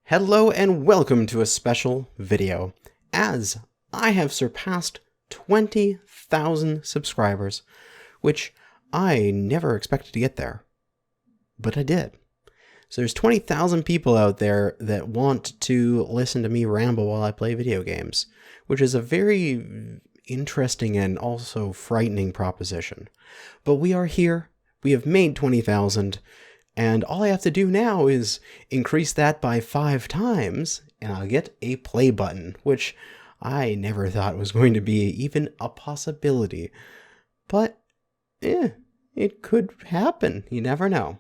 Hello and welcome to a special video, as I have surpassed 20,000 subscribers, which I never expected to get there, but I did. So there's 20,000 people out there that want to listen to me ramble while I play video games, which is a very interesting and also frightening proposition. But we are here, we have made 20,000, and all I have to do now is increase that by 5 times, and I'll get a play button, which I never thought was going to be even a possibility. But, it could happen. You never know.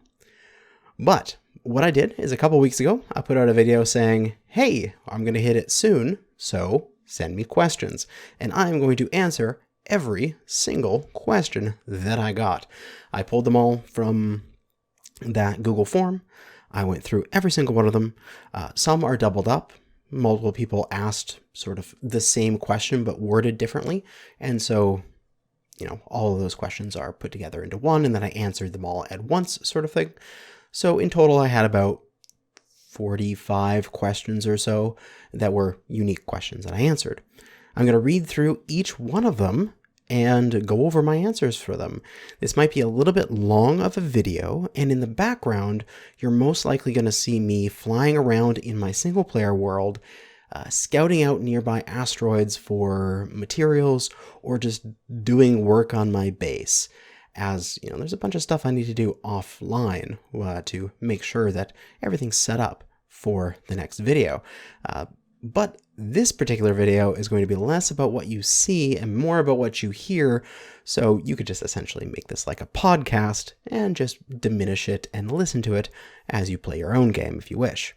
But what I did is a couple weeks ago, I put out a video saying, hey, I'm going to hit it soon, so send me questions. And I'm going to answer every single question that I got. I pulled them all from that Google form. I went through every single one of them. Some are doubled up. Multiple people asked sort of the same question but worded differently. And so, all of those questions are put together into one, and then I answered them all at once, sort of thing. So in total, I had about 45 questions or so that were unique questions that I answered. I'm going to read through each one of them and go over my answers for them. This might be a little bit long of a video, and in the background, you're most likely going to see me flying around in my single player world, scouting out nearby asteroids for materials, or just doing work on my base. As there's a bunch of stuff I need to do offline to make sure that everything's set up for the next video. But this particular video is going to be less about what you see and more about what you hear, so you could just essentially make this like a podcast and just diminish it and listen to it as you play your own game if you wish.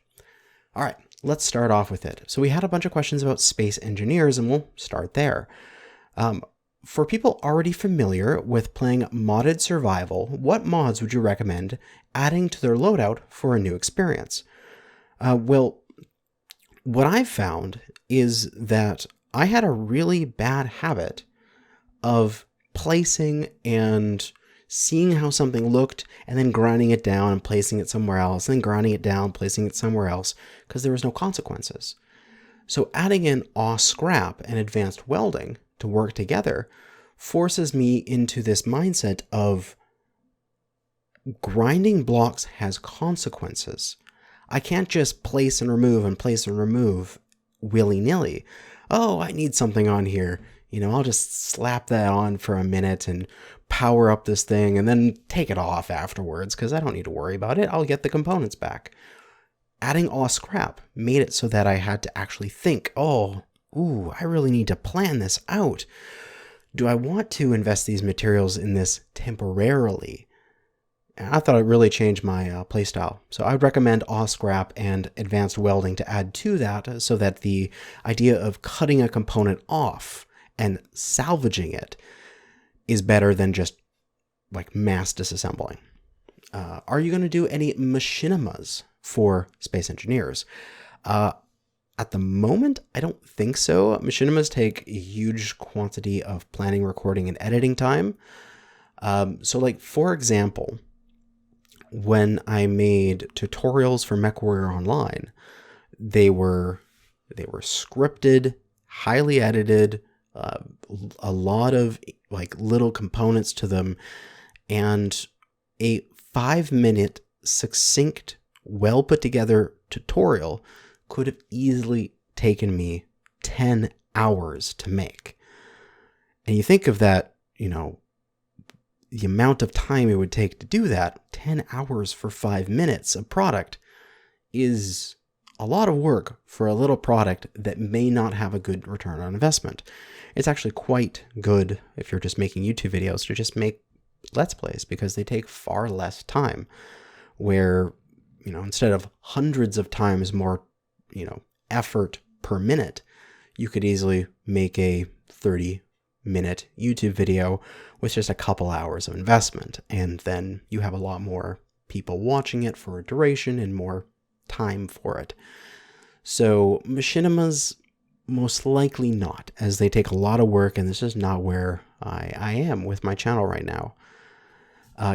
All right, let's start off with it. So we had a bunch of questions about space engineers, and we'll start there. For people already familiar with playing modded survival, what mods would you recommend adding to their loadout for a new experience? Well, what I've found is that I had a really bad habit of placing and seeing how something looked and then grinding it down and placing it somewhere else, and then grinding it down, placing it somewhere else, because there was no consequences. So adding in scrap and advanced welding to work together forces me into this mindset of grinding blocks has consequences. I can't just place and remove willy-nilly. Oh, I need something on here. I'll just slap that on for a minute and power up this thing and then take it off afterwards because I don't need to worry about it. I'll get the components back. Adding scrap made it so that I had to actually think, I really need to plan this out. Do I want to invest these materials in this temporarily? I thought it really changed my playstyle. So I would recommend scrap and advanced welding to add to that, so that the idea of cutting a component off and salvaging it is better than just like mass disassembling. Are you going to do any machinimas for space engineers? At the moment, I don't think so. Machinimas take a huge quantity of planning, recording, and editing time. So like, for example, when I made tutorials for MechWarrior Online, they were scripted, highly edited, a lot of like little components to them, and a 5-minute succinct, well put together tutorial could have easily taken me 10 hours to make. And you think of that, the amount of time it would take to do that, 10 hours for 5 minutes of product is a lot of work for a little product that may not have a good return on investment. It's actually quite good if you're just making YouTube videos to just make Let's Plays, because they take far less time, where, instead of hundreds of times more, effort per minute, you could easily make a 30-minute YouTube video with just a couple hours of investment, and then you have a lot more people watching it for a duration and more time for it. So machinimas, most likely not, as they take a lot of work, and this is not where I am with my channel right now.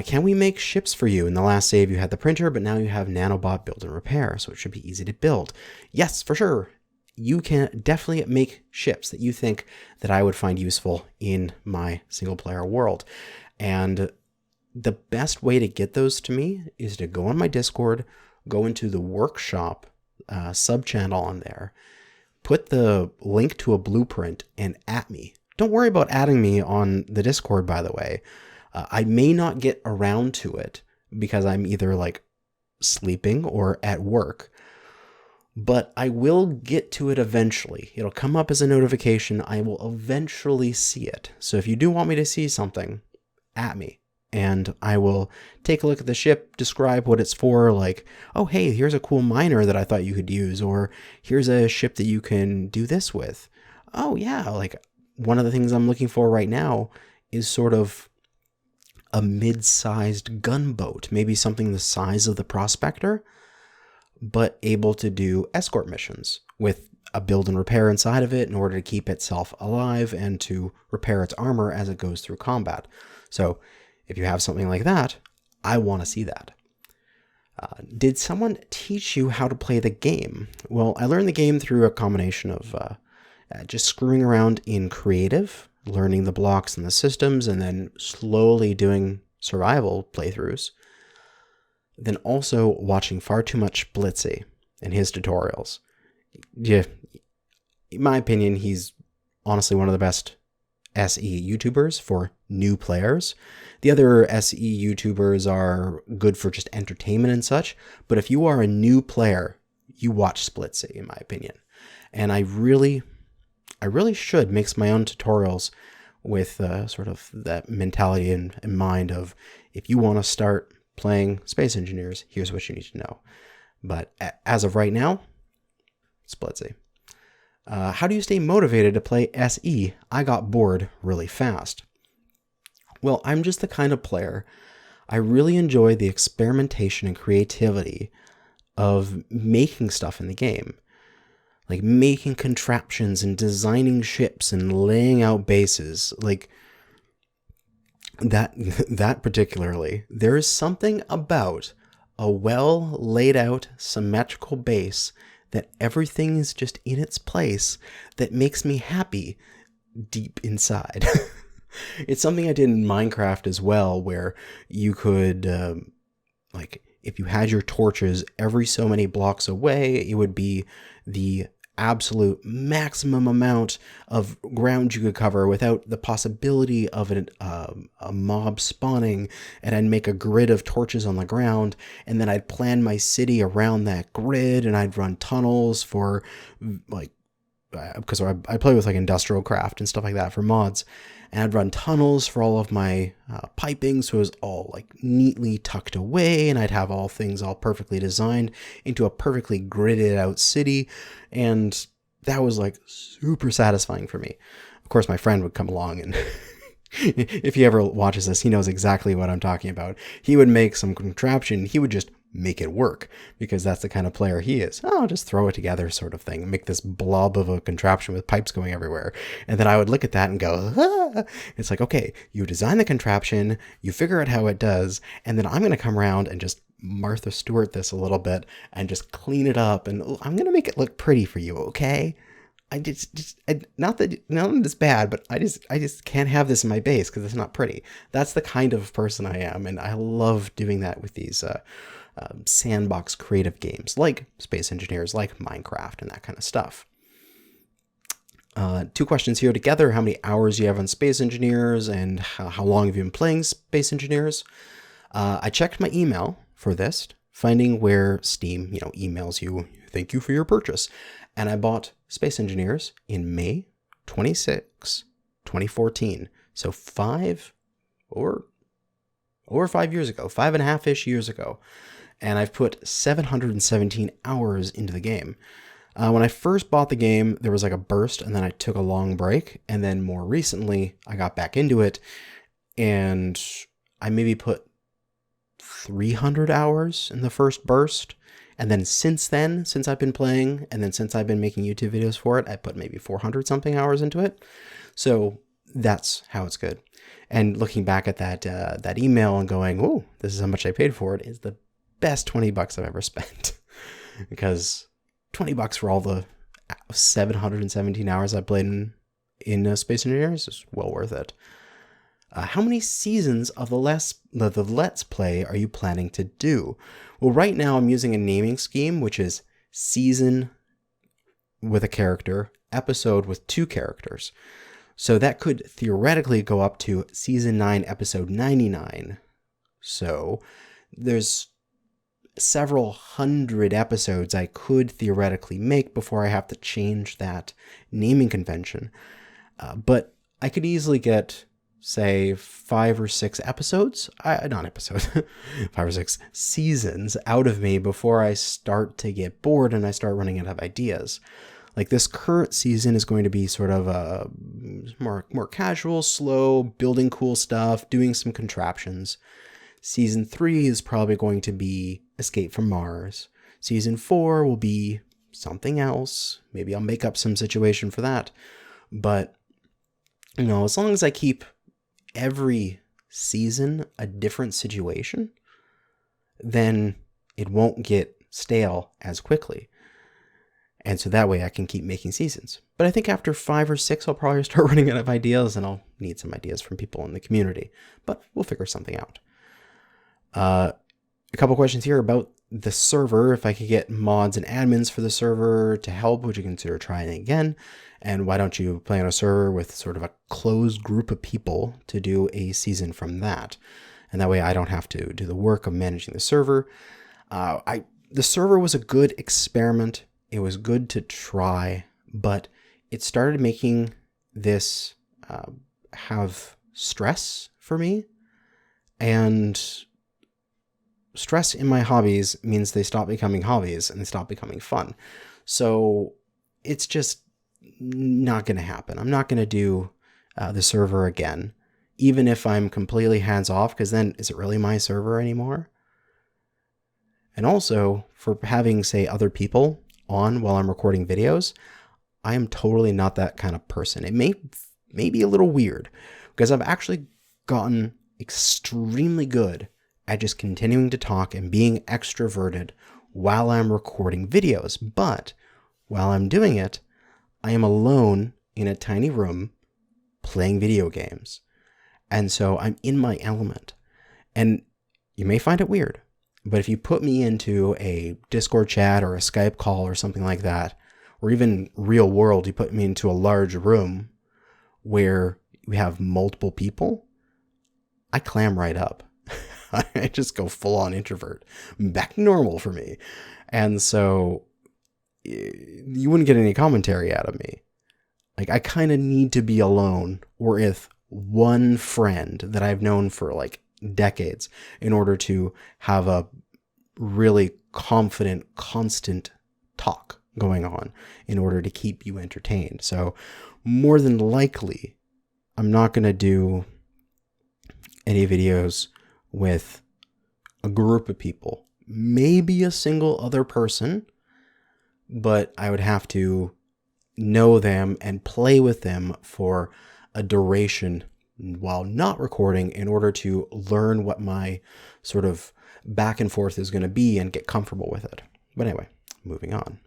Can we make ships for you? In the last save, you had the printer, but now you have nanobot build and repair, so it should be easy to build. Yes, for sure. You can definitely make ships that you think that I would find useful in my single player world. And the best way to get those to me is to go on my Discord, go into the workshop sub-channel on there, put the link to a blueprint and at me. Don't worry about adding me on the Discord, by the way. I may not get around to it because I'm either like sleeping or at work, but I will get to it eventually. It'll come up as a notification. I will eventually see it. So if you do want me to see something, at me. And I will take a look at the ship, describe what it's for, like, oh, hey, here's a cool miner that I thought you could use, or here's a ship that you can do this with. Oh, yeah, like one of the things I'm looking for right now is sort of a mid-sized gunboat, maybe something the size of the Prospector, but able to do escort missions with a build and repair inside of it in order to keep itself alive and to repair its armor as it goes through combat. So if you have something like that, I want to see that. Did someone teach you how to play the game? Well, I learned the game through a combination of just screwing around in creative, learning the blocks and the systems, and then slowly doing survival playthroughs. Then also watching far too much Blitzy and his tutorials. Yeah, in my opinion, he's honestly one of the best SE YouTubers for new players. The other SE YouTubers are good for just entertainment and such, but if you are a new player, you watch Splitsy, in my opinion. And I really should mix my own tutorials with sort of that mentality in mind of, if you want to start playing Space Engineers, here's what you need to know. But as of right now, Splitsy. How do you stay motivated to play SE? I got bored really fast. Well, I'm just the kind of player, I really enjoy the experimentation and creativity of making stuff in the game. Like making contraptions and designing ships and laying out bases. Like that particularly. There is something about a well laid out symmetrical base that everything is just in its place that makes me happy deep inside. It's something I did in Minecraft as well, where you could, like, if you had your torches every so many blocks away, it would be the absolute maximum amount of ground you could cover without the possibility of a mob spawning, and I'd make a grid of torches on the ground, and then I'd plan my city around that grid, and I'd run tunnels for, like, because I play with like industrial craft and stuff like that for mods, and I'd run tunnels for all of my piping, so it was all like neatly tucked away, and I'd have all things all perfectly designed into a perfectly gridded out city, and that was like super satisfying for me. Of course, my friend would come along, and if he ever watches this, he knows exactly what I'm talking about. He would make some contraption, he would just make it work, because that's the kind of player he is. Oh, just throw it together sort of thing, make this blob of a contraption with pipes going everywhere. And then I would look at that and go, ah! It's like, okay, you design the contraption, you figure out how it does, and then I'm going to come around and just Martha Stewart this a little bit and just clean it up, and I'm going to make it look pretty for you, okay? Not that it's bad, but I just can't have this in my base because it's not pretty. That's the kind of person I am, and I love doing that with these sandbox creative games like Space Engineers, like Minecraft, and that kind of stuff. 2 questions here together. How many hours you have on Space Engineers, and how long have you been playing Space Engineers? I checked my email for this, finding where Steam, emails you, thank you for your purchase. And I bought Space Engineers in May 26, 2014. So 5 or over 5 years ago, 5.5-ish years ago. And I've put 717 hours into the game. When I first bought the game, there was like a burst, and then I took a long break. And then more recently, I got back into it, and I maybe put 300 hours in the first burst. And then since I've been playing, and then since I've been making YouTube videos for it, I put maybe 400 something hours into it. So that's how it's good. And looking back at that email and going, oh, this is how much I paid for it, is the best $20 I've ever spent. Because $20 for all the 717 hours I played in Space Engineers is well worth it. How many seasons of the Let's Play are you planning to do? Well, right now I'm using a naming scheme, which is season with a character, episode with 2 characters. So that could theoretically go up to season 9, episode 99. So there's several hundred episodes I could theoretically make before I have to change that naming convention. But I could easily get, say, 5 or 6 episodes, not episodes, 5 or 6 seasons out of me before I start to get bored and I start running out of ideas. Like this current season is going to be sort of a more casual, slow, building cool stuff, doing some contraptions. Season 3 is probably going to be Escape from Mars. Season 4 will be something else. Maybe I'll make up some situation for that. But, you know, as long as I keep every season a different situation, then it won't get stale as quickly. And so that way I can keep making seasons. But I think after 5 or 6, I'll probably start running out of ideas, and I'll need some ideas from people in the community. But we'll figure something out. A couple questions here about the server. If I could get mods and admins for the server to help, would you consider trying again? And why don't you play on a server with sort of a closed group of people to do a season from that? And that way I don't have to do the work of managing the server. The server was a good experiment. It was good to try, but it started making this have stress for me. And stress in my hobbies means they stop becoming hobbies and they stop becoming fun. So it's just not going to happen. I'm not going to do the server again, even if I'm completely hands off, because then is it really my server anymore? And also for having, say, other people on while I'm recording videos, I am totally not that kind of person. It may be a little weird because I've actually gotten extremely good at just continuing to talk and being extroverted while I'm recording videos. But while I'm doing it, I am alone in a tiny room playing video games. And so I'm in my element. And you may find it weird, but if you put me into a Discord chat or a Skype call or something like that, or even real world, you put me into a large room where we have multiple people, I clam right up. I just go full on introvert, back to normal for me. And so you wouldn't get any commentary out of me. Like I kind of need to be alone or with one friend that I've known for like decades in order to have a really confident, constant talk going on in order to keep you entertained. So more than likely, I'm not going to do any videos with a group of people, maybe a single other person, but I would have to know them and play with them for a duration while not recording in order to learn what my sort of back and forth is going to be and get comfortable with it. But anyway, moving on.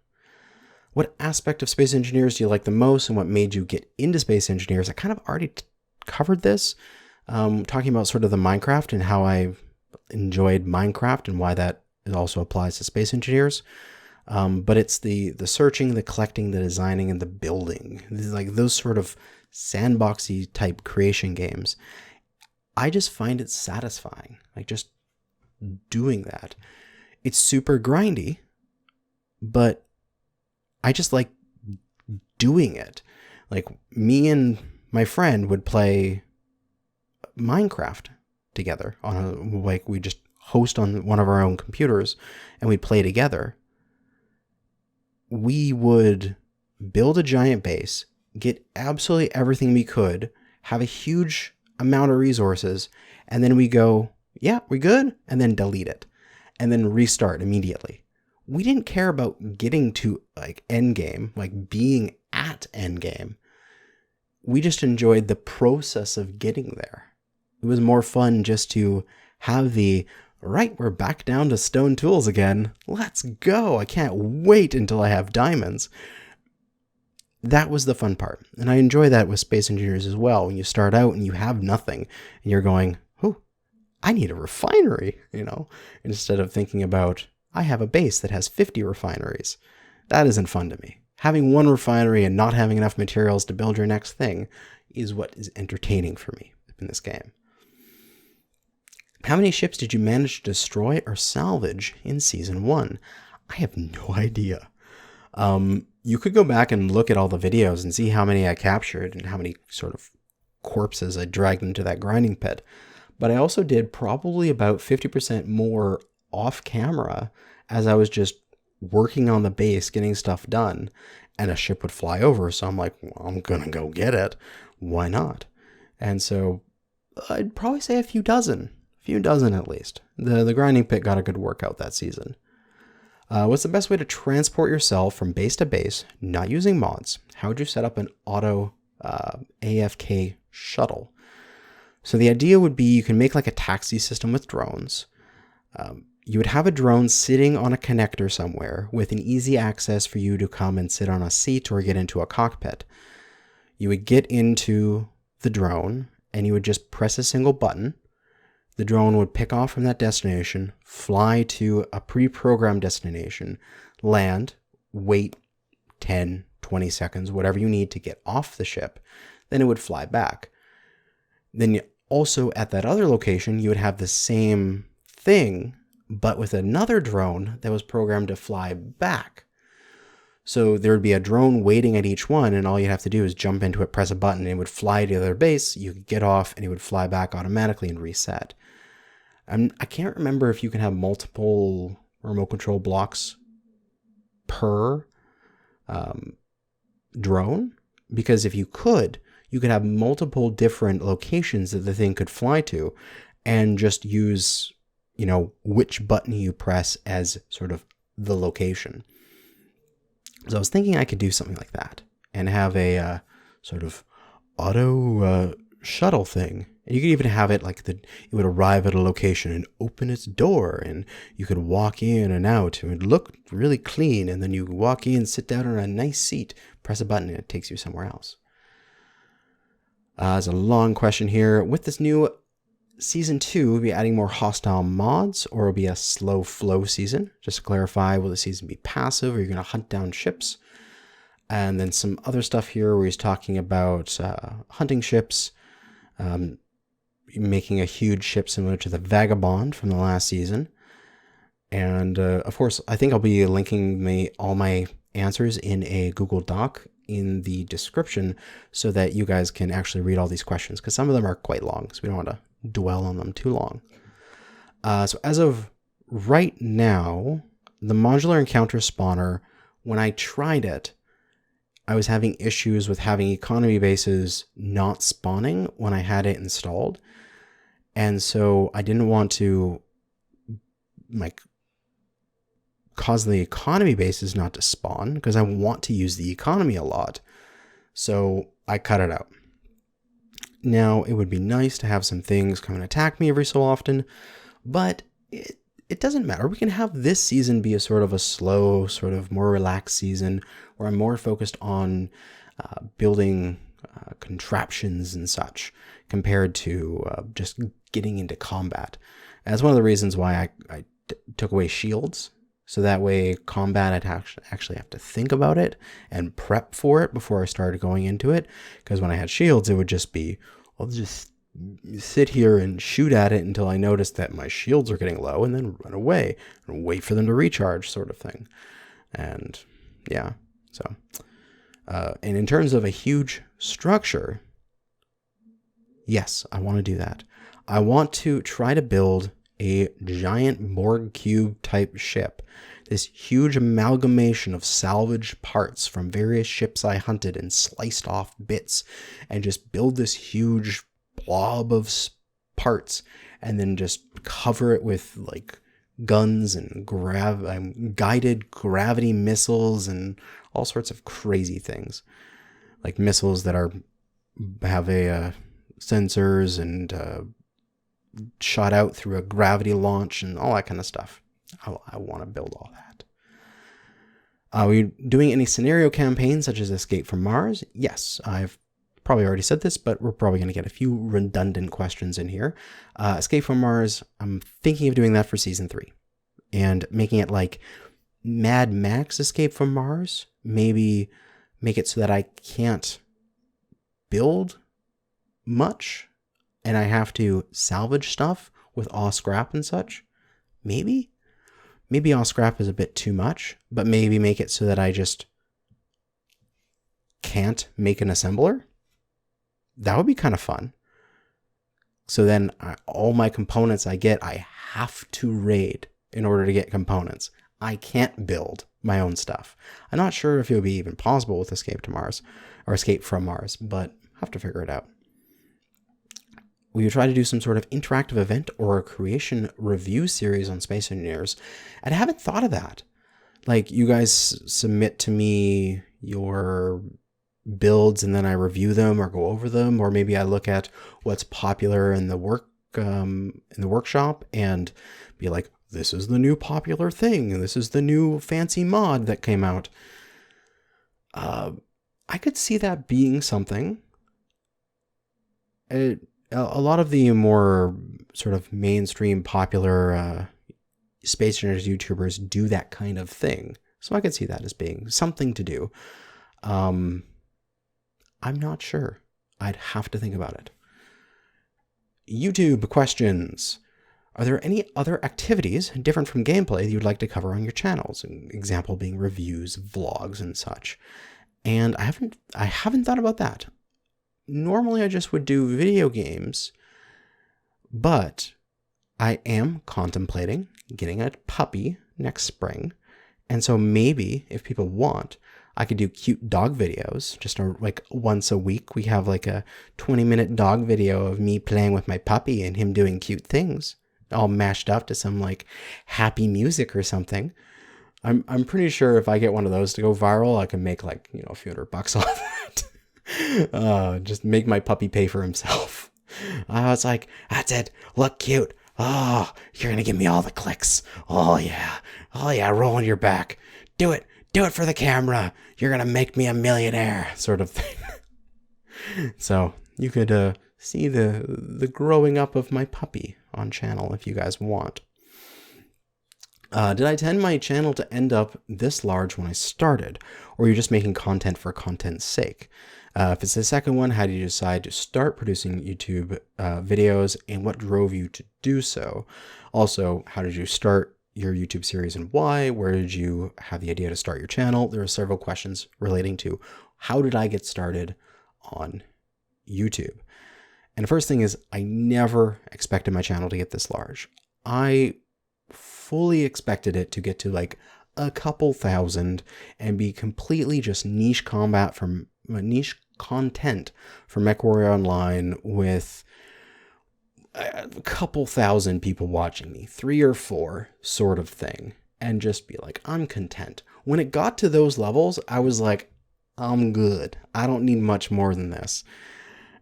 What aspect of Space Engineers do you like the most, and what made you get into Space Engineers? I kind of already covered this, talking about sort of the Minecraft and how I enjoyed Minecraft and why that also applies to Space Engineers. But it's the searching, the collecting, the designing, and the building. Like those sort of sandboxy type creation games. I just find it satisfying. Like just doing that. It's super grindy, but I just like doing it. Like me and my friend would play Minecraft together on we just host on one of our own computers and we'd play together. We would build a giant base, get absolutely everything we could, have a huge amount of resources, and then we go, yeah, we're good, and then delete it, and then restart immediately. We didn't care about getting to like end game, like being at end game. we just enjoyed the process of getting there. It was more fun just to have the, right, we're back down to stone tools again. Let's go. I can't wait until I have diamonds. That was the fun part. And I enjoy that with Space Engineers as well. When you start out and you have nothing and you're going, oh, I need a refinery, instead of thinking about, I have a base that has 50 refineries. That isn't fun to me. Having one refinery and not having enough materials to build your next thing is what is entertaining for me in this game. How many ships did you manage to destroy or salvage in Season 1? I have no idea. You could go back and look at all the videos and see how many I captured and how many sort of corpses I dragged into that grinding pit. But I also did probably about 50% more off camera as I was just working on the base, getting stuff done, and a ship would fly over. So I'm like, well, I'm going to go get it. Why not? And so I'd probably say a few dozen at least. The grinding pit got a good workout that season. What's the best way to transport yourself from base to base, not using mods? How would you set up an auto AFK shuttle? So the idea would be you can make like a taxi system with drones. You would have a drone sitting on a connector somewhere with an easy access for you to come and sit on a seat or get into a cockpit. You would get into the drone and you would just press a single button. The drone would pick off from that destination, fly to a pre-programmed destination, land, wait 10, 20 seconds, whatever you need to get off the ship. Then it would fly back. Then also at that other location, you would have the same thing, but with another drone that was programmed to fly back. So there would be a drone waiting at each one, and all you have to do is jump into it, press a button, and it would fly to the other base. You could get off, and it would fly back automatically and reset. I can't remember if you can have multiple remote control blocks per drone, because if you could have multiple different locations that the thing could fly to and just use, which button you press as sort of the location. So I was thinking I could do something like that and have a sort of auto shuttle thing. And you could even have it like it would arrive at a location and open its door, and you could walk in and out, and it would look really clean. And then you walk in, sit down on a nice seat, press a button, and it takes you somewhere else. There's a long question here. With this new Season 2, we'll be adding more hostile mods, or will it be a slow flow season? Just to clarify, will the season be passive, or are you going to hunt down ships? And then some other stuff here where he's talking about hunting ships, making a huge ship similar to the Vagabond from the last season. And of course, I think I'll be linking all my answers in a Google Doc in the description so that you guys can actually read all these questions, because some of them are quite long, so we don't want to dwell on them too long. So as of right now, the modular encounter spawner, when I tried it, I was having issues with having economy bases not spawning when I had it installed. And so I didn't want to cause the economy bases not to spawn, because I want to use the economy a lot. So I cut it out. Now, it would be nice to have some things come and attack me every so often, but it doesn't matter. We can have this season be a sort of a slow, sort of more relaxed season where I'm more focused on building contraptions and such compared to just getting into combat. And that's one of the reasons why I took away shields. So that way combat, I'd actually have to think about it and prep for it before I started going into it. Because when I had shields, it would just be, I'll just sit here and shoot at it until I noticed that my shields are getting low, and then run away and wait for them to recharge, sort of thing. And yeah, so and in terms of a huge structure, yes, I want to do that. I want to try to build a giant Borg cube type ship, this huge amalgamation of salvaged parts from various ships I hunted and sliced off bits, and just build this huge blob of parts, and then just cover it with like guns and guided gravity missiles and all sorts of crazy things, like missiles that are have a sensors and shot out through a gravity launch and all that kind of stuff. I want to build all that. Are we doing any scenario campaigns such as Escape from Mars? Yes, I've probably already said this, but we're probably going to get a few redundant questions in here. Escape from Mars, I'm thinking of doing that for Season 3 and making it like Mad Max Escape from Mars. Maybe make it so that I can't build much and I have to salvage stuff with aw scrap and such. Maybe aw scrap is a bit too much, but maybe make it so that I just can't make an assembler. That would be kind of fun. So then all my components I get, I have to raid in order to get components. I can't build my own stuff. I'm not sure if it would be even possible with Escape to Mars or Escape from Mars, but have to figure it out. Will you try to do some sort of interactive event or a creation review series on Space Engineers? And I haven't thought of that. Like, you guys submit to me your builds and then I review them or go over them, or maybe I look at what's popular in the workshop and be like, this is the new popular thing and this is the new fancy mod that came out. I could see that being something. A lot of the more sort of mainstream popular Space Engineers YouTubers do that kind of thing, so I could see that as being something to do. I'm not sure. I'd have to think about it. YouTube questions. Are there any other activities different from gameplay that you'd like to cover on your channels? An example being reviews, vlogs, and such. And I haven't thought about that. Normally I just would do video games, but I am contemplating getting a puppy next spring. And so maybe if people want, I could do cute dog videos, just like once a week. We have like a 20-minute dog video of me playing with my puppy and him doing cute things, all mashed up to some like happy music or something. I'm pretty sure if I get one of those to go viral, I can make like, a few $100 off that. Just make my puppy pay for himself. It's like, that's it. Look cute. Oh, you're going to give me all the clicks. Oh yeah. Roll on your back. Do it for the camera. You're going to make me a millionaire, sort of thing. So you could see the growing up of my puppy on channel if you guys want. Did I intend my channel to end up this large when I started, or are you just making content for content's sake? If it's the second one, how did you decide to start producing YouTube videos, and what drove you to do so? Also, how did you start your YouTube series and why? Where did you have the idea to start your channel? There are several questions relating to how did I get started on YouTube? And the first thing is, I never expected my channel to get this large. I fully expected it to get to like a couple thousand and be completely just niche content from MechWarrior Online with a couple thousand people watching me, 3 or 4 sort of thing, and just be like, I'm content. When it got to those levels, I was like, I'm good. I don't need much more than this.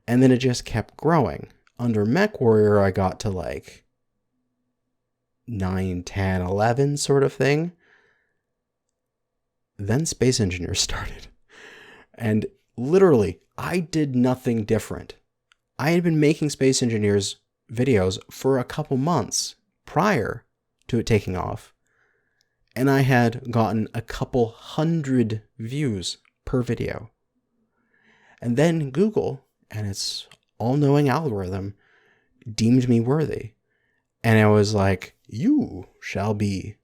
And then it just kept growing. Under MechWarrior, I got to like 9, 10, 11 sort of thing. Then Space Engineers started. And literally, I did nothing different. I had been making Space Engineers videos for a couple months prior to it taking off. And I had gotten a couple hundred views per video. And then Google, and its all-knowing algorithm, deemed me worthy. And I was like, you shall be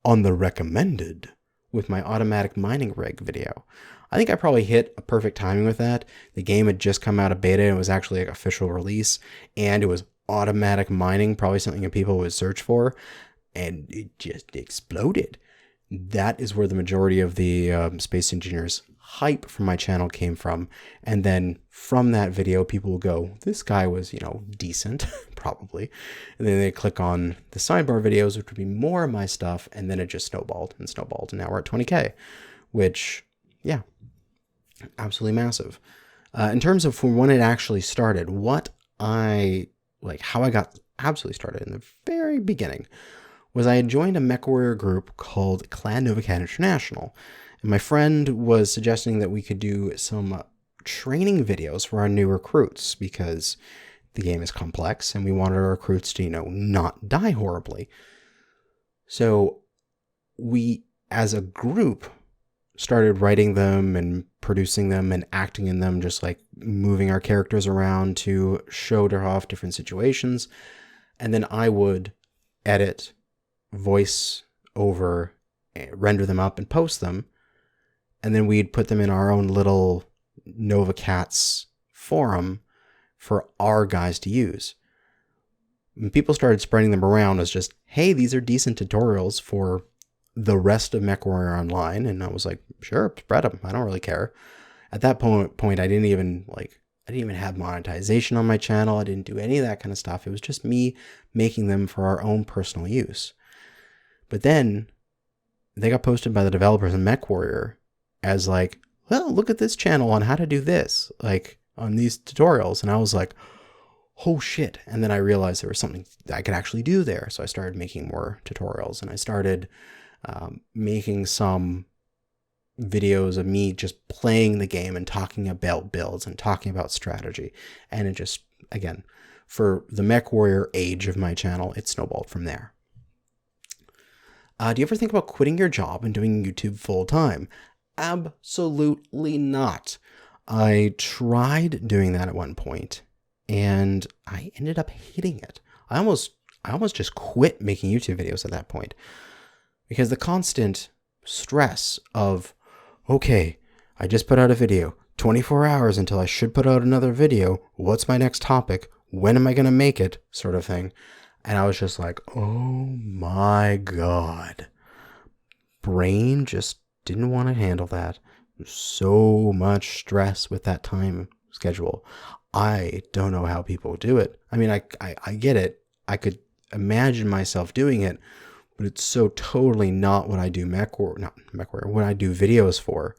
on the recommended with my automatic mining rig video. I think I probably hit a perfect timing with that. The game had just come out of beta and it was actually like official release, and it was automatic mining, probably something that people would search for, and it just exploded. That is where the majority of the Space Engineers hype from my channel came from. And then from that video, people will go, this guy was, decent, probably. And then they click on the sidebar videos, which would be more of my stuff. And then it just snowballed and snowballed. And now we're at 20K, which, yeah, absolutely massive. In terms of from when it actually started, how I got absolutely started in the very beginning was I had joined a MechWarrior group called Clan Novacat International. And my friend was suggesting that we could do some training videos for our new recruits because the game is complex and we wanted our recruits to, not die horribly. So we, as a group, started writing them and producing them and acting in them, just like moving our characters around to show off different situations. And then I would edit, voice over, render them up and post them. And then we'd put them in our own little NovaCats forum for our guys to use. And people started spreading them around as just, hey, these are decent tutorials for the rest of MechWarrior Online. And I was like, sure, spread them. I don't really care. At that point, I didn't even have monetization on my channel. I didn't do any of that kind of stuff. It was just me making them for our own personal use. But then they got posted by the developers in MechWarrior as like, well, look at this channel on how to do this, like on these tutorials. And I was like, oh shit. And then I realized there was something that I could actually do there. So I started making more tutorials, and I started making some videos of me just playing the game and talking about builds and talking about strategy. And it just, again, for the MechWarrior age of my channel, it snowballed from there. Do you ever think about quitting your job and doing YouTube full time? Absolutely not. I tried doing that at one point and I ended up hating it. I almost just quit making YouTube videos at that point because the constant stress of, okay, I just put out a video, 24 hours until I should put out another video. What's my next topic? When am I going to make it? Sort of thing. And I was just like, oh my God. Brain just didn't want to handle that. There's so much stress with that time schedule. I don't know how people do it. I mean, I get it. I could imagine myself doing it, but it's so totally not what I do what I do videos for.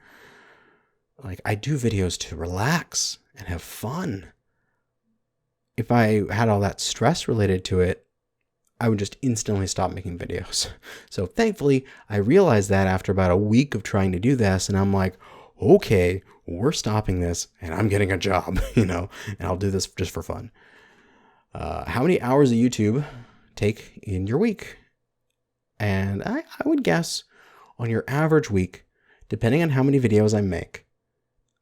Like, I do videos to relax and have fun. If I had all that stress related to it, I would just instantly stop making videos. So thankfully, I realized that after about a week of trying to do this, and I'm like, okay, we're stopping this and I'm getting a job, and I'll do this just for fun. How many hours of YouTube take in your week? And I would guess on your average week, depending on how many videos I make,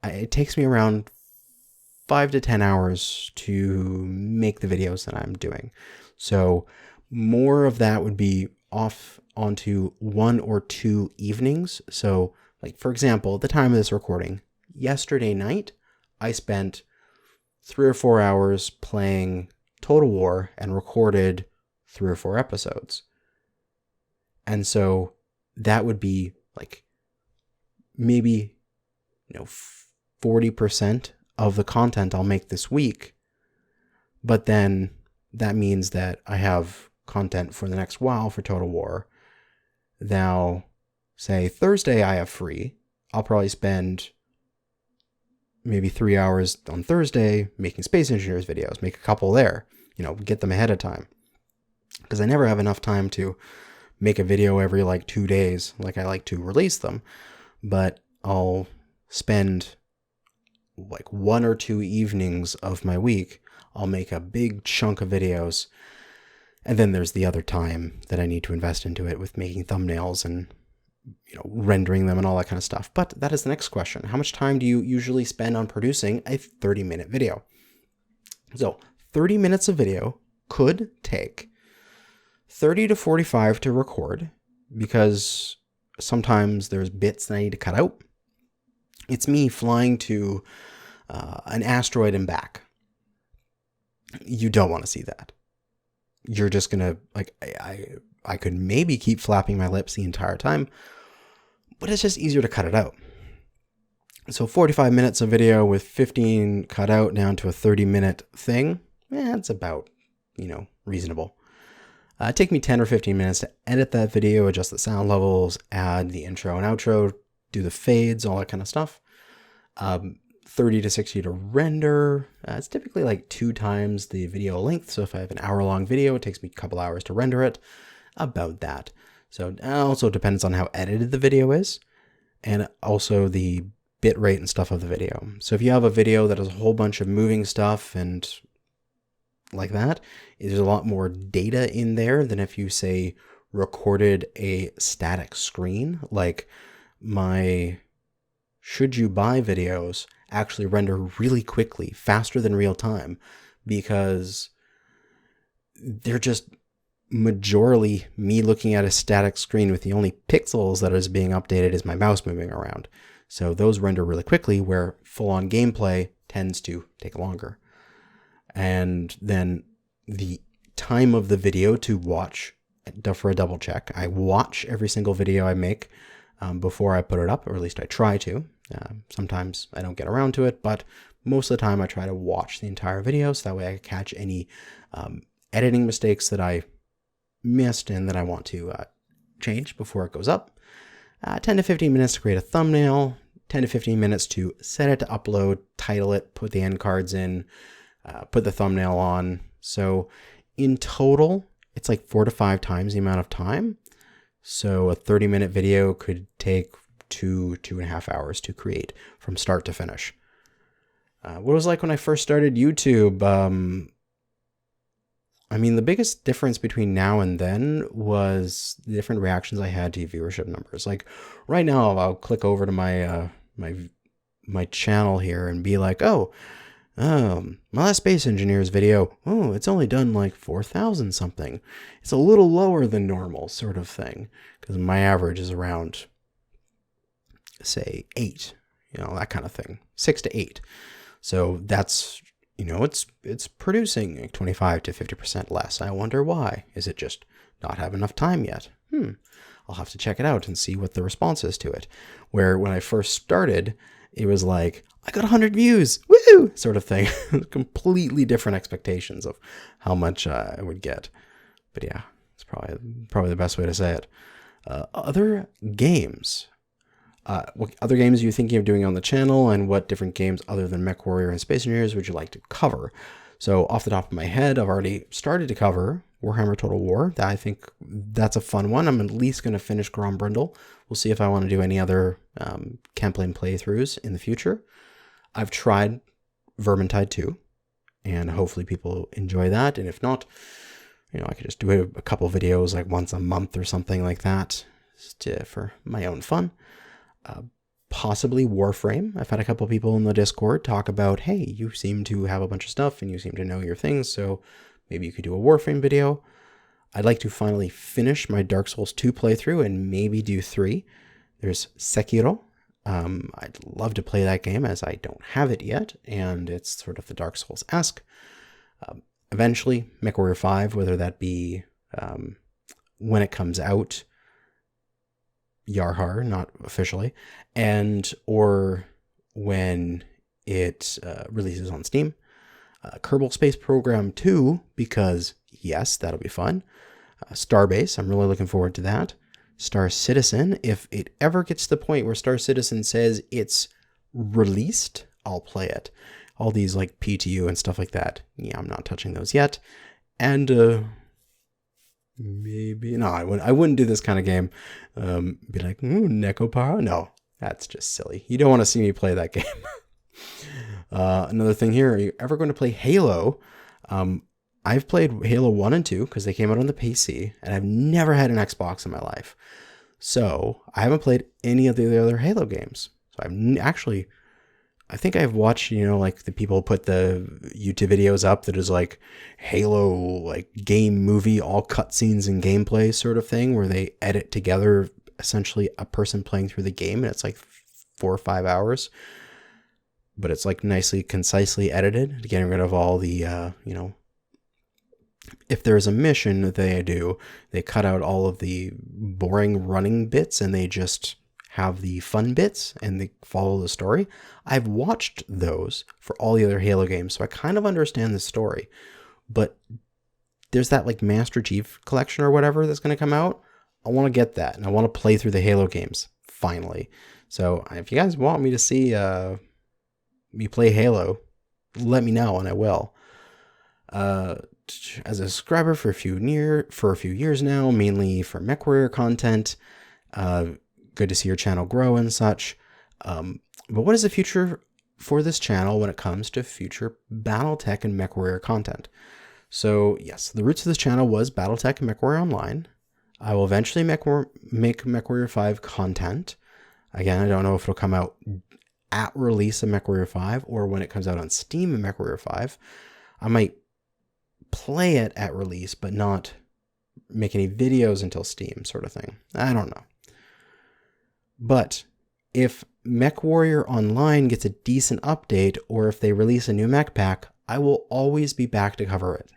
it takes me around 5 to 10 hours to make the videos that I'm doing. So more of that would be off onto 1 or 2 evenings. So, like, for example, at the time of this recording, yesterday night, I spent 3 or 4 hours playing Total War and recorded 3 or 4 episodes. And so that would be like maybe 40% of the content I'll make this week. But then that means that I have content for the next while for Total War. Now, say Thursday I have free. I'll probably spend maybe 3 hours on Thursday making Space Engineers videos, make a couple there, get them ahead of time. Because I never have enough time to make a video every 2 days like I like to release them. But I'll spend 1 or 2 evenings of my week. I'll make a big chunk of videos. And then there's the other time that I need to invest into it with making thumbnails and rendering them and all that kind of stuff. But that is the next question. How much time do you usually spend on producing a 30-minute video? So 30 minutes of video could take 30 to 45 to record because sometimes there's bits that I need to cut out. It's me flying to an asteroid and back. You don't want to see that. You're just going to, I could maybe keep flapping my lips the entire time, but it's just easier to cut it out. So 45 minutes of video with 15 cut out down to a 30-minute thing, it's about, reasonable. It take me 10 or 15 minutes to edit that video, adjust the sound levels, add the intro and outro, do the fades, all that kind of stuff. 30 to 60 to render. It's typically like 2 times the video length. So if I have an hour-long video, it takes me a couple hours to render it. About that. So it also depends on how edited the video is, and also the bit rate and stuff of the video. So if you have a video that has a whole bunch of moving stuff and like that, there's a lot more data in there than if you, say, recorded a static screen. Like my should you buy videos actually render really quickly, faster than real time, because they're just majorly me looking at a static screen with the only pixels that is being updated is my mouse moving around. So those render really quickly, where full-on gameplay tends to take longer. And then the time of the video to watch, for a double check, I watch every single video I make before I put it up, or at least I try to. Sometimes I don't get around to it, but most of the time I try to watch the entire video, so that way I can catch any editing mistakes that I missed and that I want to change before it goes up. 10 to 15 minutes to create a thumbnail, 10 to 15 minutes to set it to upload, title it, put the end cards in, put the thumbnail on. So in total, it's like 4 to 5 times the amount of time. So a 30-minute video could take 2.5 hours to create from start to finish. What it was like when I first started YouTube, I mean, the biggest difference between now and then was the different reactions I had to viewership numbers. Like right now, I'll click over to my my channel here and be like, oh, my last Space Engineers video, oh, it's only done like 4,000 something. It's a little lower than normal, sort of thing, because my average is around, say, 8, that kind of thing, 6 to 8. So that's, it's producing like 25 to 50% less. I wonder why. Is it just not have enough time yet? I'll have to check it out and see what the response is to it. Where when I first started, it was like, I got 100 views, woo, sort of thing. Completely different expectations of how much I would get. But yeah, it's probably the best way to say it. Other games. What other games are you thinking of doing on the channel, and what different games other than MechWarrior and Space Engineers would you like to cover? So off the top of my head, I've already started to cover Warhammer Total War. I think that's a fun one. I'm at least going to finish Grombrindle. We'll see if I want to do any other campaign playthroughs in the future. I've tried Vermintide 2, and hopefully people enjoy that. And if not, I could just do a couple videos like once a month or something like that, just for my own fun. Possibly Warframe. I've had a couple people in the Discord talk about, hey, you seem to have a bunch of stuff and you seem to know your things, so maybe you could do a Warframe video. I'd like to finally finish my Dark Souls 2 playthrough and maybe do 3. There's Sekiro. I'd love to play that game, as I don't have it yet, and it's sort of the Dark Souls-esque. Eventually, MechWarrior 5, whether that be when it comes out, Yarhar, not officially, or when it releases on Steam. Kerbal Space Program 2, because yes, that'll be fun. Starbase, I'm really looking forward to that. Star Citizen, if it ever gets to the point where Star Citizen says it's released, I'll play it. All these like PTU and stuff like that, yeah, I'm not touching those yet. And maybe, no, I wouldn't do this kind of game. Be like, Necopara? No, that's just silly. You don't want to see me play that game. Another thing here, are you ever going to play Halo? I've played Halo 1 and 2 because they came out on the PC, and I've never had an Xbox in my life. So I haven't played any of the other Halo games. So I think I've watched, like the people put the YouTube videos up that is like Halo, like game movie, all cutscenes and gameplay sort of thing, where they edit together essentially a person playing through the game, and it's like 4 or 5 hours. But it's like nicely, concisely edited, getting rid of all the, if there's a mission that they do, they cut out all of the boring running bits and they just have the fun bits and they follow the story. I've watched those for all the other Halo games, so I kind of understand the story. But there's that like Master Chief collection or whatever that's going to come out. I want to get that, and I want to play through the Halo games finally. So if you guys want me to see me play Halo, let me know and I will. As a subscriber for a few years now, mainly for MechWarrior content. Good to see your channel grow and such. But what is the future for this channel when it comes to future BattleTech and MechWarrior content? So yes, the roots of this channel was BattleTech and MechWarrior Online. I will eventually make MechWarrior 5 content. Again, I don't know if it'll come out at release of MechWarrior 5 or when it comes out on Steam in MechWarrior 5. I might play it at release, but not make any videos until Steam, sort of thing. I don't know. But if MechWarrior Online gets a decent update, or if they release a new mech pack, I will always be back to cover it.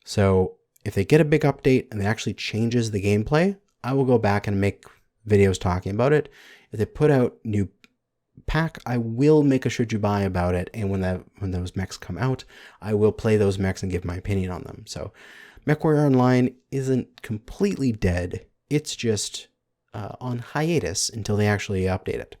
So if they get a big update and it actually changes the gameplay, I will go back and make videos talking about it. If they put out new pack, I will make a should you buy about it, and when those mechs come out, I will play those mechs and give my opinion on them. So MechWarrior Online isn't completely dead, it's just on hiatus until they actually update it.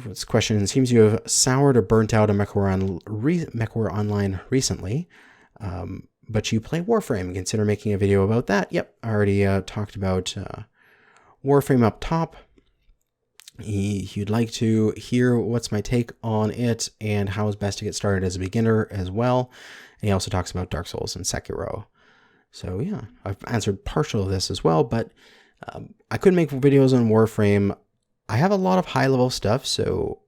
This question: it seems you have soured or burnt out on MechWarrior Online recently, but you play Warframe. Consider making a video about that. Yep, I already talked about Warframe up top. You'd like to hear what's my take on it and how it's best to get started as a beginner as well. And he also talks about Dark Souls and Sekiro. So yeah, I've answered partial of this as well, but I could make videos on Warframe. I have a lot of high level stuff, so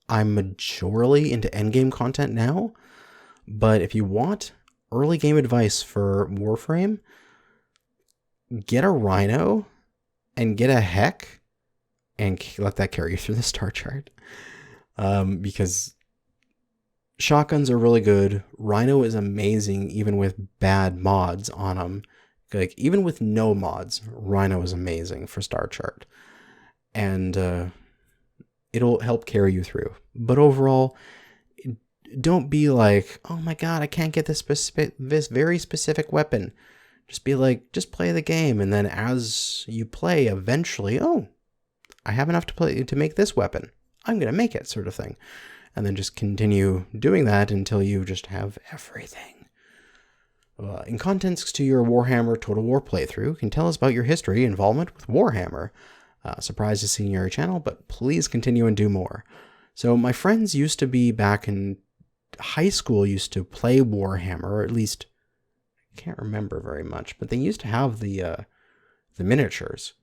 I'm majorly into endgame content now. But if you want early game advice for Warframe, get a Rhino and get a Heck and let that carry you through the star chart. Because shotguns are really good. Rhino is amazing even with bad mods on them. Like even with no mods, Rhino is amazing for star chart. And it'll help carry you through. But overall, don't be like, oh my god, I can't get this very specific weapon. Just be like, just play the game, and then as you play, eventually, oh, I have enough to make this weapon. I'm gonna make it, sort of thing. And then just continue doing that until you just have everything. In context to your Warhammer Total War playthrough, can tell us about your history involvement with Warhammer. Surprised to see your channel, but please continue and do more. So my friends used to be back in high school, used to play Warhammer, or at least I can't remember very much, but they used to have the miniatures.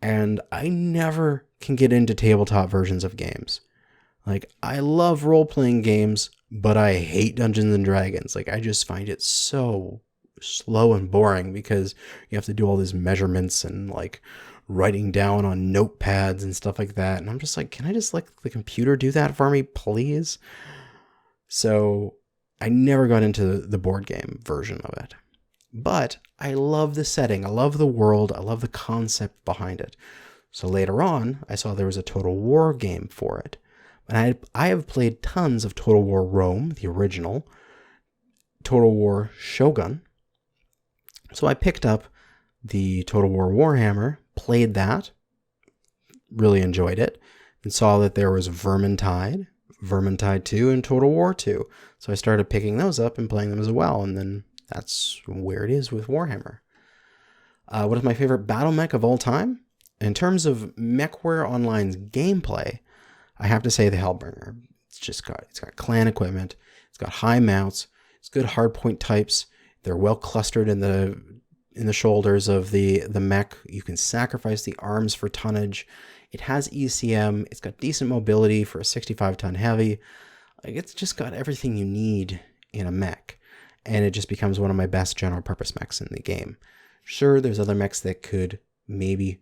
And I never can get into tabletop versions of games. Like, I love role-playing games, but I hate Dungeons and Dragons. Like, I just find it so slow and boring because you have to do all these measurements and like writing down on notepads and stuff like that. And I'm just like, can I just let the computer do that for me, please? So I never got into the board game version of it. But I love the setting, I love the world, I love the concept behind it. So later on, I saw there was a Total War game for it. And I have played tons of Total War Rome, the original, Total War Shogun. So I picked up the Total War Warhammer, played that, really enjoyed it, and saw that there was Vermintide 2, and Total War 2. So I started picking those up and playing them as well, and then that's where it is with Warhammer. What is my favorite battle mech of all time? In terms of MechWarrior Online's gameplay, I have to say the Hellbringer. It's got clan equipment, it's got high mounts, it's good hardpoint types. They're well clustered in the shoulders of the mech. You can sacrifice the arms for tonnage. It has ECM. It's got decent mobility for a 65-ton heavy. Like, it's just got everything you need in a mech. And it just becomes one of my best general purpose mechs in the game. Sure, there's other mechs that could maybe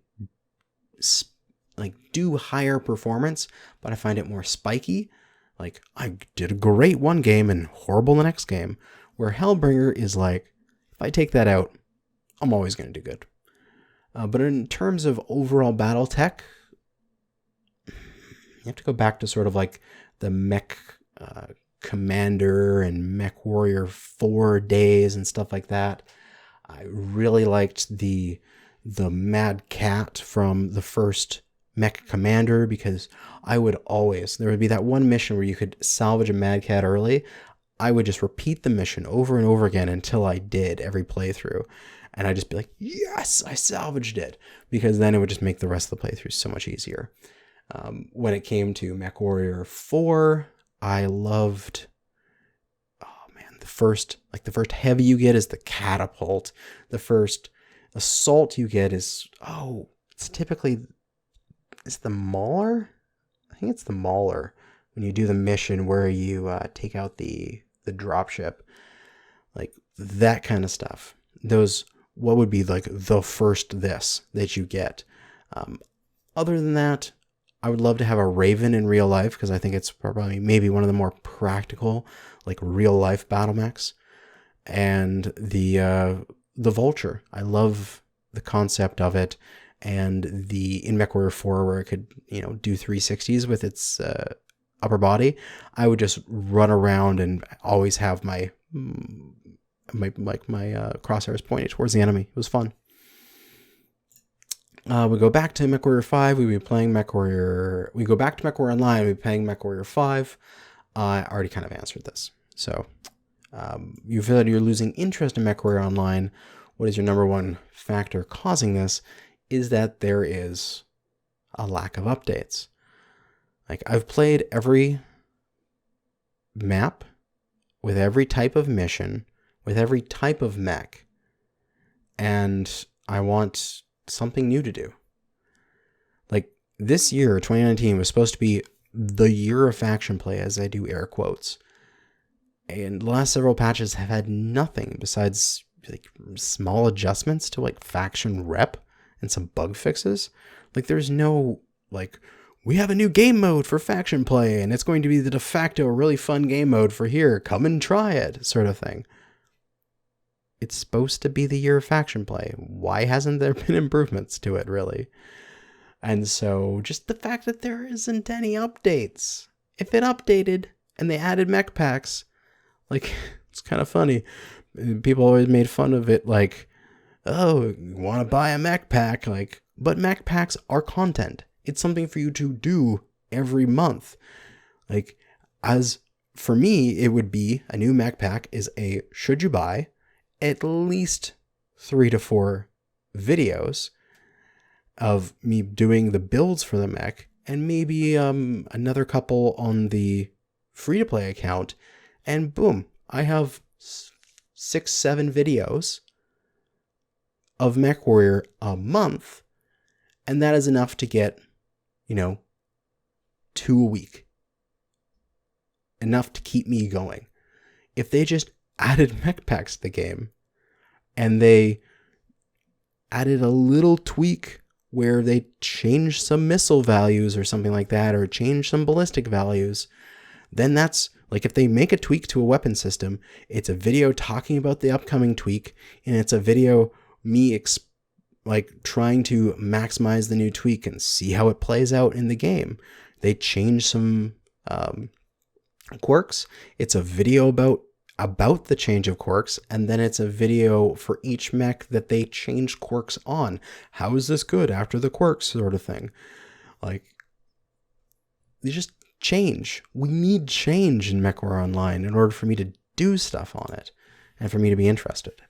like do higher performance, but I find it more spiky. Like, I did a great one game and horrible the next game, where Hellbringer is like, if I take that out, I'm always going to do good. But in terms of overall battle tech, you have to go back to sort of like the Mech Commander and MechWarrior 4 days and stuff like that. I really liked the Mad Cat from the first Mech Commander, because I would always, there would be that one mission where you could salvage a Mad Cat early. I would just repeat the mission over and over again until I did every playthrough. And I'd just be like, yes, I salvaged it. Because then it would just make the rest of the playthrough so much easier. When it came to MechWarrior 4, I loved, oh man, the first heavy you get is the catapult. The first assault you get is, it's typically, it's the Mauler? I think it's the Mauler. When you do the mission where you take out the dropship. Like that kind of stuff. Those, what would be like the first this that you get. Other than that, I would love to have a Raven in real life, because I think it's probably maybe one of the more practical, like real life battle mechs. And the Vulture. I love the concept of it, and in MechWarrior 4 where it could, do 360s with its upper body. I would just run around and always have my crosshairs pointed towards the enemy. It was fun. We go back to MechWarrior 5. We go back to MechWarrior Online. We'll be playing MechWarrior 5. I already kind of answered this. So, you feel that you're losing interest in MechWarrior Online. What is your number one factor causing this? Is that there is a lack of updates. Like, I've played every map with every type of mission, with every type of mech, and I want something new to do. Like, this year, 2019, was supposed to be the year of faction play, as I do air quotes. And the last several patches have had nothing besides like small adjustments to like faction rep and some bug fixes. Like, there's no like, we have a new game mode for faction play, and it's going to be the de facto really fun game mode for here. Come and try it, sort of thing. It's supposed to be the year of faction play. Why hasn't there been improvements to it, really? And so, just the fact that there isn't any updates. If it updated and they added mech packs, like, it's kind of funny. People always made fun of it, like, oh, you want to buy a mech pack? Like, but mech packs are content. It's something for you to do every month. Like, as for me, it would be a new mech pack is a should you buy at least 3 to 4 videos of me doing the builds for the mech, and maybe another couple on the free-to-play account, and boom, I have 6-7 videos of MechWarrior a month, and that is enough to get 2 a week. Enough to keep me going. If they just added mech packs to the game, and they added a little tweak where they changed some missile values or something like that, or changed some ballistic values, then that's, like, if they make a tweak to a weapon system, it's a video talking about the upcoming tweak, and it's a video me trying to maximize the new tweak and see how it plays out in the game. They change some quirks. It's a video about the change of quirks, and then it's a video for each mech that they change quirks on. How is this good after the quirks, sort of thing. Like, they just change. We need change in MechWarrior Online in order for me to do stuff on it and for me to be interested.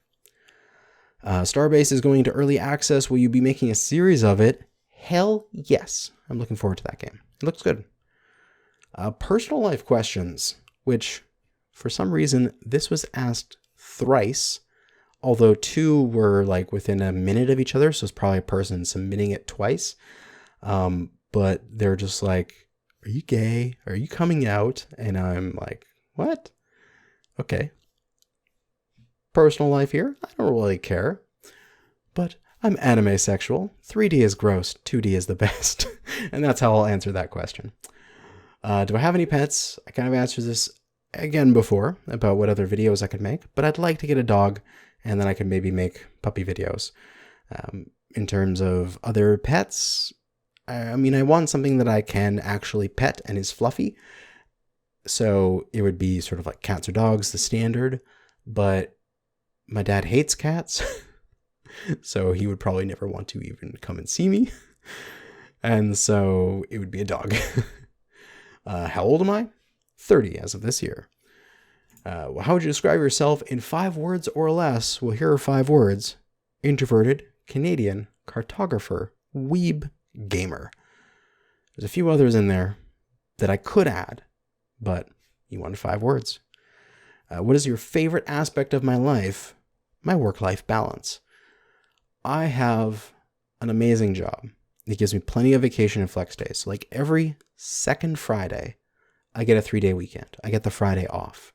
Starbase is going to early access. Will you be making a series of it? Hell yes. I'm looking forward to that game. It looks good. Personal life questions, which for some reason this was asked thrice, although 2 were like within a minute of each other, so it's probably a person submitting it twice. But they're just like, are you gay? Are you coming out? And I'm like, what? Okay. Personal life here, I don't really care. But I'm anime sexual. 3D is gross, 2D is the best. And that's how I'll answer that question. Do I have any pets? I kind of answered this again before about what other videos I could make, but I'd like to get a dog, and then I could maybe make puppy videos. In terms of other pets, I mean, I want something that I can actually pet and is fluffy. So it would be sort of like cats or dogs, the standard, but my dad hates cats, so he would probably never want to even come and see me. And so it would be a dog. How old am I? 30 as of this year. How would you describe yourself in 5 words or less? Well, here are 5 words. Introverted, Canadian, cartographer, weeb, gamer. There's a few others in there that I could add, but you wanted 5 words. What is your favorite aspect of my life? My work-life balance. I have an amazing job. It gives me plenty of vacation and flex days. So like every second Friday, I get a 3-day weekend. I get the Friday off.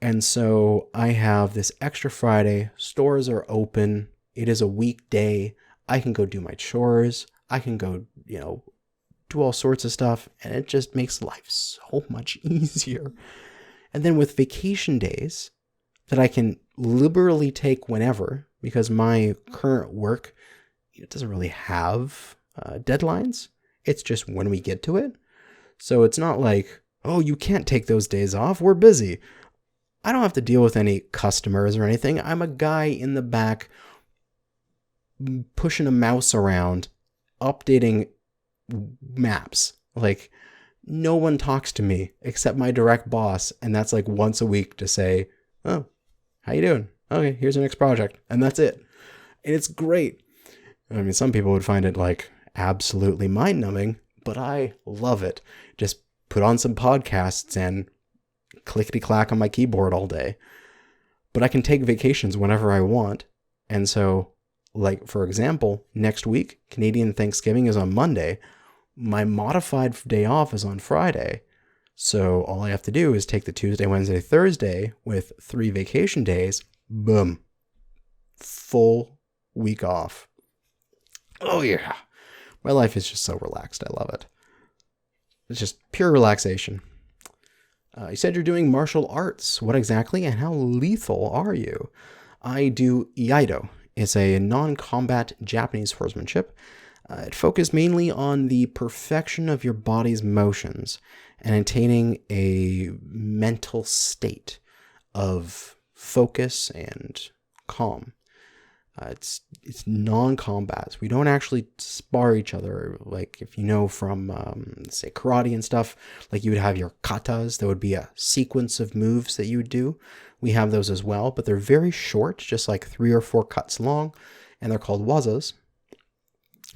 And so I have this extra Friday. Stores are open. It is a weekday. I can go do my chores. I can go, do all sorts of stuff. And it just makes life so much easier. And then with vacation days that I can liberally take whenever, because my current work, it doesn't really have deadlines. It's just when we get to it. So it's not like, oh, you can't take those days off. We're busy. I don't have to deal with any customers or anything. I'm a guy in the back pushing a mouse around, updating maps. Like, no one talks to me except my direct boss. And that's like once a week to say, oh, how you doing? Okay, here's your next project. And that's it. And it's great. I mean, some people would find it like absolutely mind-numbing, but I love it. Just put on some podcasts and clickety-clack on my keyboard all day. But I can take vacations whenever I want. And so, like, for example, next week, Canadian Thanksgiving is on Monday. My modified day off is on Friday. So all I have to do is take the Tuesday, Wednesday, Thursday with 3 vacation days. Boom. Full week off. Oh yeah. My life is just so relaxed. I love it. It's just pure relaxation. You said you're doing martial arts. What exactly and how lethal are you? I do Iaido. It's a non-combat Japanese swordsmanship. It focused mainly on the perfection of your body's motions and attaining a mental state of focus and calm. It's non-combat. We don't actually spar each other. Like if you know from, say, karate and stuff, like you would have your katas. There would be a sequence of moves that you would do. We have those as well, but they're very short, just like 3 or 4 cuts long, and they're called wazas.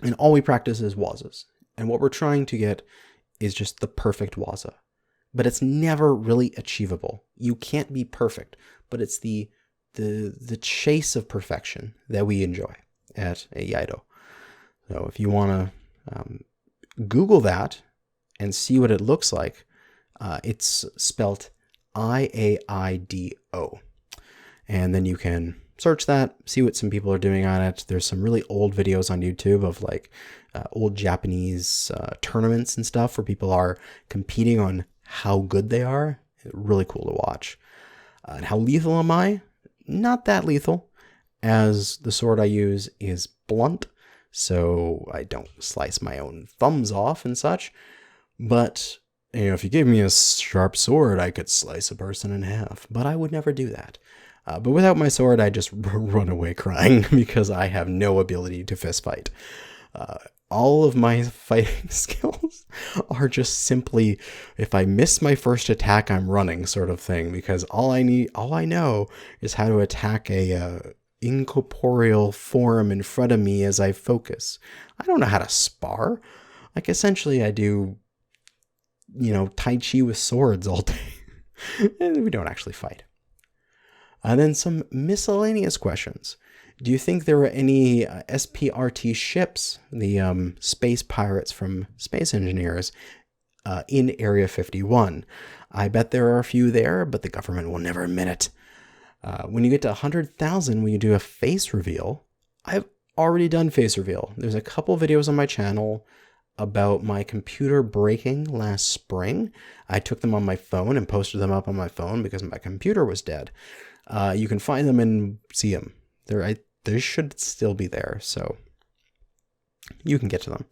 And all we practice is wazas. And what we're trying to get is just the perfect waza. But it's never really achievable. You can't be perfect, but it's the chase of perfection that we enjoy at Iaido. So if you want to Google that and see what it looks like, it's spelt Iaido. And then you can search that, see what some people are doing on it. There's some really old videos on YouTube of like old Japanese tournaments and stuff where people are competing on how good they are. Really cool to watch. And how lethal am I? Not that lethal, as the sword I use is blunt, so I don't slice my own thumbs off and such. But if you gave me a sharp sword, I could slice a person in half. But I would never do that. But without my sword, I just run away crying because I have no ability to fist fight. All of my fighting skills are just simply, if I miss my first attack, I'm running sort of thing, because all I know is how to attack a incorporeal form in front of me as I focus. I don't know how to spar. Like essentially I do, Tai Chi with swords all day. And we don't actually fight. And then some miscellaneous questions. Do you think there were any SPRT ships, the space pirates from Space Engineers, in Area 51? I bet there are a few there, but the government will never admit it. When you get to 100,000, when you do a face reveal, I've already done face reveal. There's a couple videos on my channel about my computer breaking last spring. I took them on my phone and posted them up on my phone because my computer was dead. You can find them and see them. They should still be there, so you can get to them.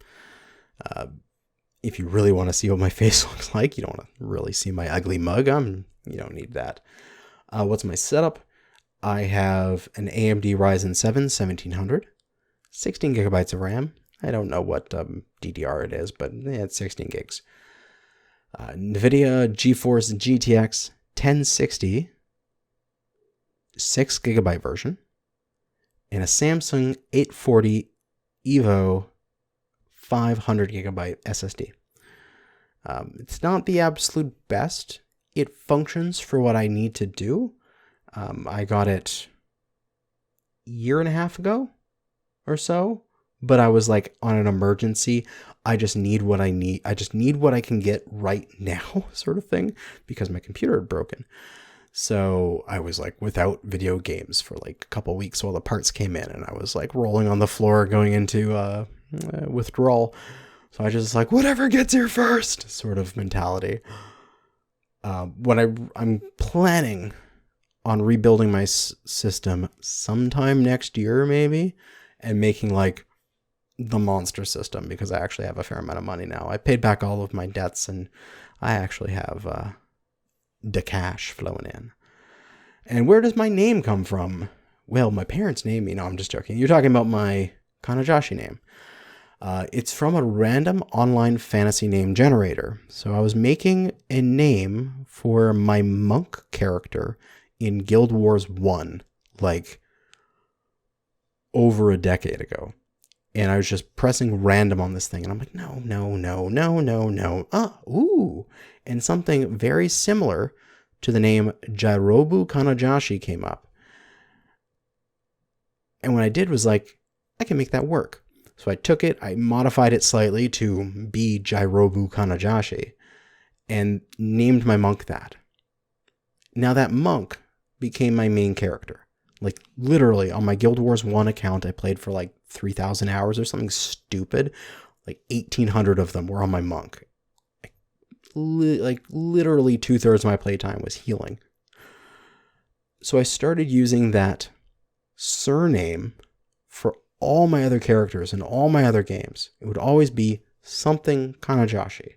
If you really want to see what my face looks like, you don't want to really see my ugly mug, you don't need that. What's my setup? I have an AMD Ryzen 7 1700, 16 gigabytes of RAM, I don't know what DDR it is, but it's 16 gigs. NIVIDIA GeForce GTX 1060, 6 gigabyte version, and a Samsung 840 EVO 500 gigabyte SSD. It's not the absolute best. It functions for what I need to do. I got it a year and a half ago or so, but I was like on an emergency. I just need what I need. I just need what I can get right now, sort of thing, because my computer had broken. So I was like without video games for like a couple weeks while the parts came in, and I was like rolling on the floor going into withdrawal. So I just like, whatever gets here first sort of mentality. I'm planning on rebuilding my system sometime next year, maybe, and making like the monster system, because I actually have a fair amount of money now. I paid back all of my debts, and I actually have the cash flowing in. And where does my name come from? Well, my parents named me. No, I'm just joking. You're talking about my Kanajashi name. It's from a random online fantasy name generator. So I was making a name for my monk character in Guild Wars 1, like over a decade ago. And I was just pressing random on this thing. And I'm like, no. Ooh. And something very similar to the name Jairobu Kanajashi came up. And what I did was like, I can make that work. So I took it, I modified it slightly to be Jairobu Kanajashi, and named my monk that. Now that monk became my main character. Like literally on my Guild Wars 1 account, I played for like 3,000 hours or something stupid. Like 1,800 of them were on my monk. Like literally 2/3 of my playtime was healing. So I started using that surname for all my other characters and all my other games. It would always be something Kanajashi.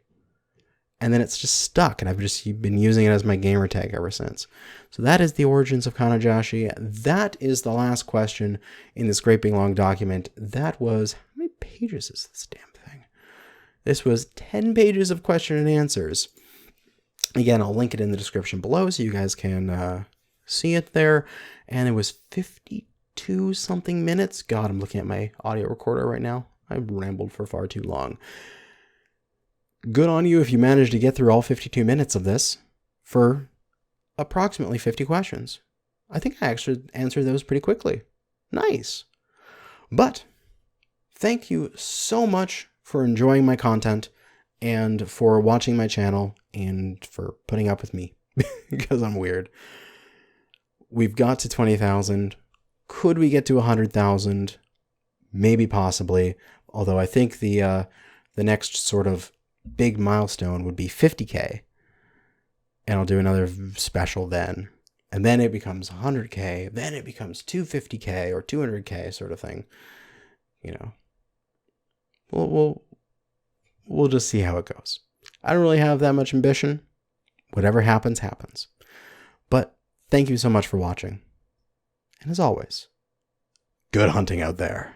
And then it's just stuck, and I've just been using it as my gamer tag ever since. So that is the origins of Kanajashi. That is the last question in this great big long document. That was, how many pages is this damn thing? This was 10 pages of question and answers. Again, I'll link it in the description below so you guys can see it there. And it was 52 something minutes. God, I'm looking at my audio recorder right now. I rambled for far too long. Good on you if you managed to get through all 52 minutes of this for approximately 50 questions. I think I actually answered those pretty quickly. Nice. But thank you so much for enjoying my content and for watching my channel and for putting up with me because I'm weird. We've got to 20,000. Could we get to 100,000? Maybe, possibly. Although I think the next sort of big milestone would be 50K, and I'll do another special then, and then it becomes 100K, then it becomes 250K or 200K sort of thing. You know, we'll just see how it goes. I don't really have that much ambition. Whatever happens, happens. But thank you so much for watching, and as always, good hunting out there.